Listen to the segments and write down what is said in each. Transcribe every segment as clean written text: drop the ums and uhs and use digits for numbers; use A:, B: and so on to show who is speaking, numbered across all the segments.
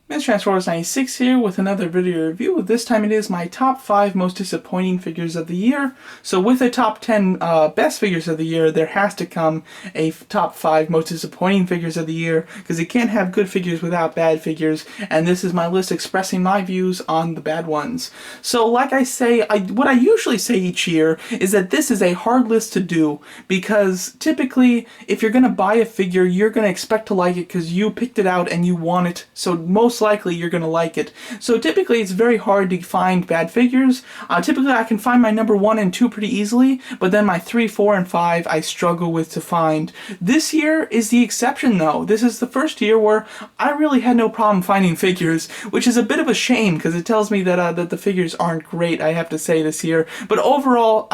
A: Mr. Transformers 96 here with another video review. This time it is my top 5 most disappointing figures of the year. So with the top 10 best figures of the year, there has to come a top 5 most disappointing figures of the year, because you can't have good figures without bad figures, and this is my list expressing my views on the bad ones. So like I say, what I usually say each year is that this is a hard list to do, because typically if you're going to buy a figure, you're going to expect to like it because you picked it out and you want it, so most likely you're going to like it. So typically it's very hard to find bad figures. Typically I can find my number 1 and 2 pretty easily, but then my 3, 4, and 5 I struggle with to find. This year is the exception though. This is the first year where I really had no problem finding figures, which is a bit of a shame because it tells me that the figures aren't great, I have to say, this year. But overall,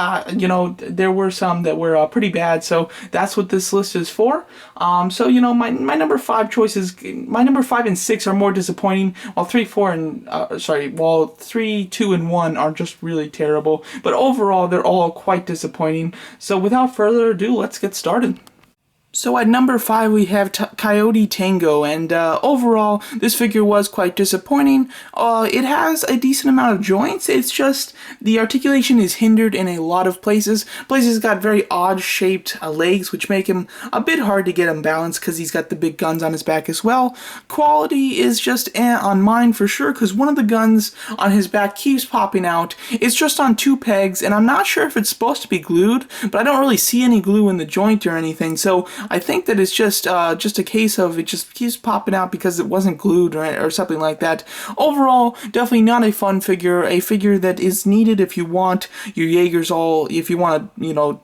A: there were some that were pretty bad, so that's what this list is for. My number 5 choices, my number 5 and 6 are more disappointing, while 3, 2, and 1 are just really terrible. But overall, they're all quite disappointing. So without further ado, let's get started. So at number 5 we have Coyote Tango, and overall this figure was quite disappointing. It has a decent amount of joints, it's just the articulation is hindered in a lot of places. Places got very odd shaped legs, which make him a bit hard to get him balanced because he's got the big guns on his back as well. Quality is just on mine for sure, because one of the guns on his back keeps popping out. It's just on 2 pegs, and I'm not sure if it's supposed to be glued, but I don't really see any glue in the joint or anything, so I think that it's just a case of it just keeps popping out because it wasn't glued or something like that. Overall, definitely not a fun figure, a figure that is needed if you want your Jaegers if you want,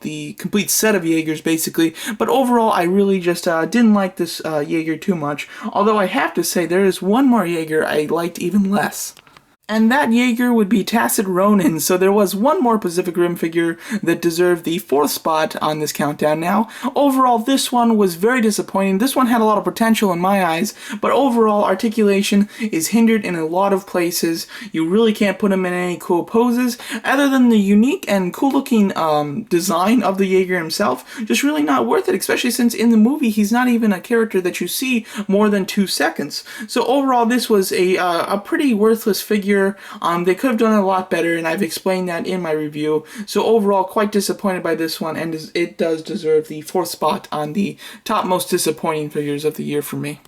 A: the complete set of Jaegers basically. But overall, I really just didn't like this Jaeger too much, although I have to say there is one more Jaeger I liked even less. And that Jaeger would be Tacit Ronin, so there was one more Pacific Rim figure that deserved the 4th spot on this countdown now. Overall, this one was very disappointing. This one had a lot of potential in my eyes, but overall, articulation is hindered in a lot of places. You really can't put him in any cool poses, other than the unique and cool-looking design of the Jaeger himself. Just really not worth it, especially since in the movie, he's not even a character that you see more than 2 seconds. So overall, this was a pretty worthless figure. They could have done it a lot better, and I've explained that in my review. So overall, quite disappointed by this one, and it does deserve the 4th spot on the top most disappointing figures of the year for me.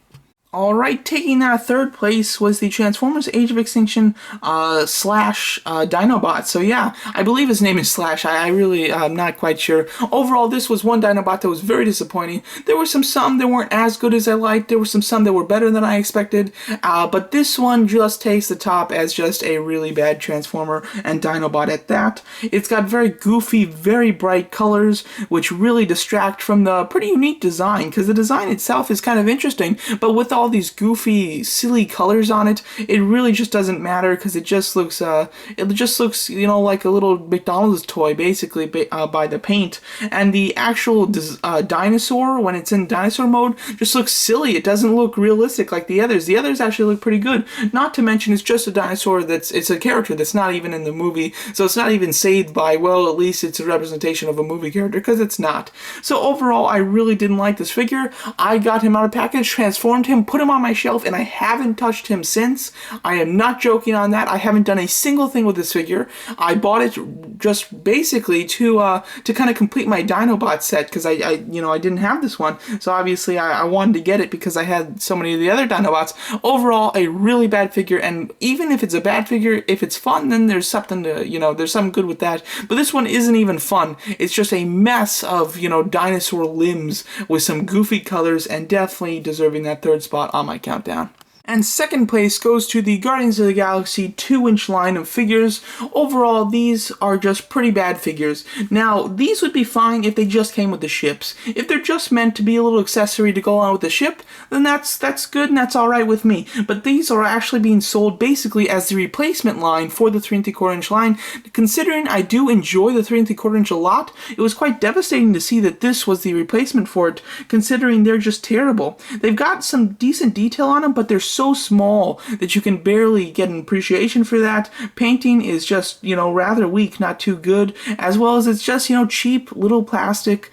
A: Alright, taking that 3rd place was the Transformers Age of Extinction Slash Dinobot. So yeah, I believe his name is Slash. I really am not quite sure. Overall, this was one Dinobot that was very disappointing. There were some that weren't as good as I liked. There were some that were better than I expected. But this one just takes the top as just a really bad Transformer and Dinobot at that. It's got very goofy, very bright colors, which really distract from the pretty unique design, because the design itself is kind of interesting, but with all these goofy, silly colors on it, it really just doesn't matter because it just looks, like a little McDonald's toy, basically, by the paint. And the actual dinosaur, when it's in dinosaur mode, just looks silly. It doesn't look realistic like the others. The others actually look pretty good. Not to mention, it's just a dinosaur it's a character that's not even in the movie, so it's not even saved by, well, at least it's a representation of a movie character, because it's not. So overall, I really didn't like this figure. I got him out of package, transformed him, put him on my shelf, and I haven't touched him since. I am not joking on that. I haven't done a single thing with this figure. I bought it just basically to kind of complete my Dinobot set, because I didn't have this one, so obviously I wanted to get it because I had so many of the other Dinobots. Overall, a really bad figure, and even if it's a bad figure, if it's fun, then there's something to, there's something good with that. But this one isn't even fun. It's just a mess of, dinosaur limbs with some goofy colors, and definitely deserving that 3rd spot on my countdown. And 2nd place goes to the Guardians of the Galaxy 2-inch line of figures. Overall, these are just pretty bad figures. Now, these would be fine if they just came with the ships. If they're just meant to be a little accessory to go on with the ship, then that's good and that's alright with me. But these are actually being sold basically as the replacement line for the 3 3/4 inch line. Considering I do enjoy the 3 3/4 inch a lot, it was quite devastating to see that this was the replacement for it, considering they're just terrible. They've got some decent detail on them, but they're so so small that you can barely get an appreciation for that. Painting is just, rather weak, not too good, as well as it's just, cheap little plastic,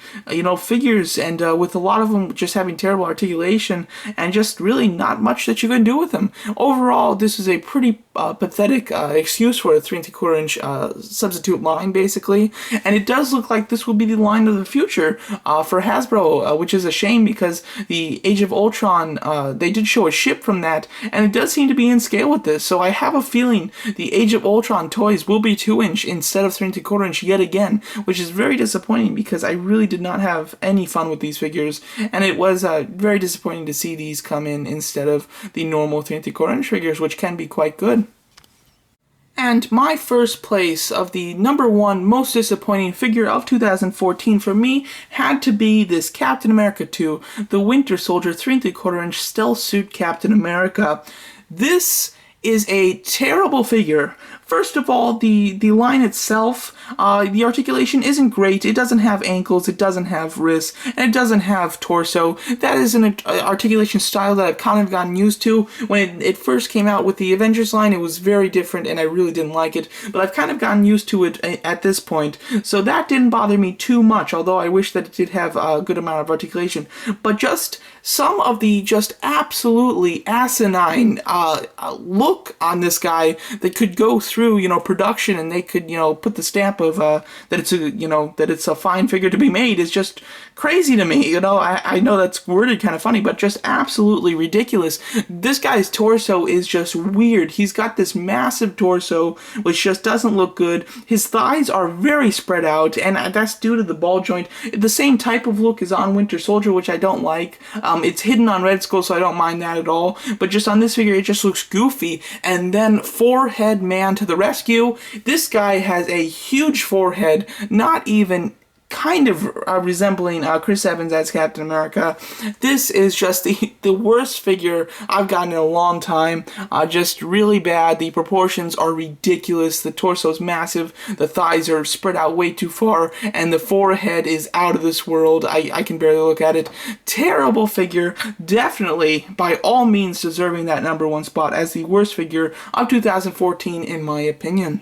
A: figures, and with a lot of them just having terrible articulation and just really not much that you can do with them. Overall, this is a pretty pathetic excuse for a 3.75-inch substitute line, basically, and it does look like this will be the line of the future for Hasbro, which is a shame because the Age of Ultron, they did show a ship from that, and it does seem to be in scale with this, so I have a feeling the Age of Ultron toys will be 2-inch instead of 3.75-inch yet again, which is very disappointing because I really did not have any fun with these figures, and it was very disappointing to see these come in instead of the normal 3.75-inch figures, which can be quite good. And my first place of the #1 most disappointing figure of 2014 for me had to be this Captain America 2, the Winter Soldier 3.75-inch Stealth Suit Captain America. This is a terrible figure. First of all, the line itself, the articulation isn't great. It doesn't have ankles, it doesn't have wrists, and it doesn't have torso. That is an articulation style that I've kind of gotten used to. When it first came out with the Avengers line, it was very different, and I really didn't like it. But I've kind of gotten used to it at this point, so that didn't bother me too much, although I wish that it did have a good amount of articulation. But just some of the just absolutely asinine look on this guy that could go through production, and they could put the stamp of that it's a fine figure to be made is just crazy to me. I know that's worded kind of funny, but just absolutely ridiculous. This guy's torso is just weird. He's got this massive torso which just doesn't look good. His thighs are very spread out, and that's due to the ball joint. The same type of look is on Winter Soldier, which I don't like. It's hidden on Red Skull, so I don't mind that at all, but just on this figure it just looks goofy. And then Forehead Man to the rescue. This guy has a huge forehead, not even kind of resembling Chris Evans as Captain America. This is just the worst figure I've gotten in a long time. Just really bad. The proportions are ridiculous. The torso is massive. The thighs are spread out way too far, and the forehead is out of this world. I can barely look at it. Terrible figure. Definitely, by all means, deserving that #1 spot as the worst figure of 2014 in my opinion.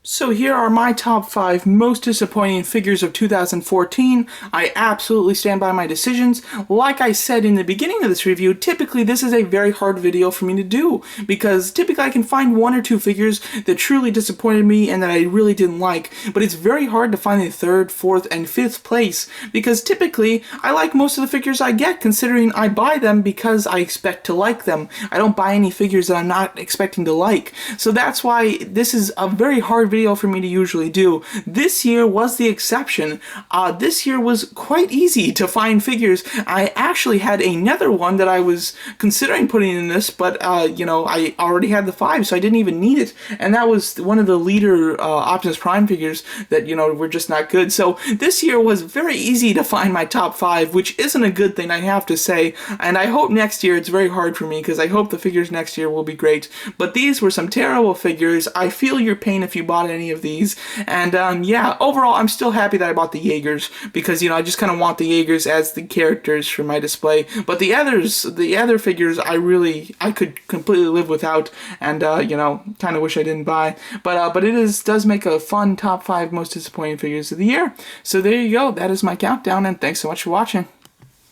A: So here are my top 5 most disappointing figures of 2014. I absolutely stand by my decisions. Like I said in the beginning of this review, typically this is a very hard video for me to do, because typically I can find 1 or 2 figures that truly disappointed me and that I really didn't like, but it's very hard to find the 3rd, 4th, and 5th place, because typically I like most of the figures I get, considering I buy them because I expect to like them. I don't buy any figures that I'm not expecting to like. So that's why this is a very hard video for me to usually do. This year was the exception. This year was quite easy to find figures. I actually had another one that I was considering putting in this, but I already had the 5, so I didn't even need it, and that was one of the leader Optimus Prime figures that were just not good. So this year was very easy to find my top 5, which isn't a good thing, I have to say, and I hope next year it's very hard for me, because I hope the figures next year will be great. But these were some terrible figures. I feel your pain if you bought any of these, and yeah, overall I'm still happy that I bought the Jaegers, because I just kind of want the Jaegers as the characters for my display. But the other figures I could completely live without, and kind of wish I didn't buy. But it does make a fun top 5 most disappointing figures of the year. So there you go, that is my countdown, and thanks so much for watching.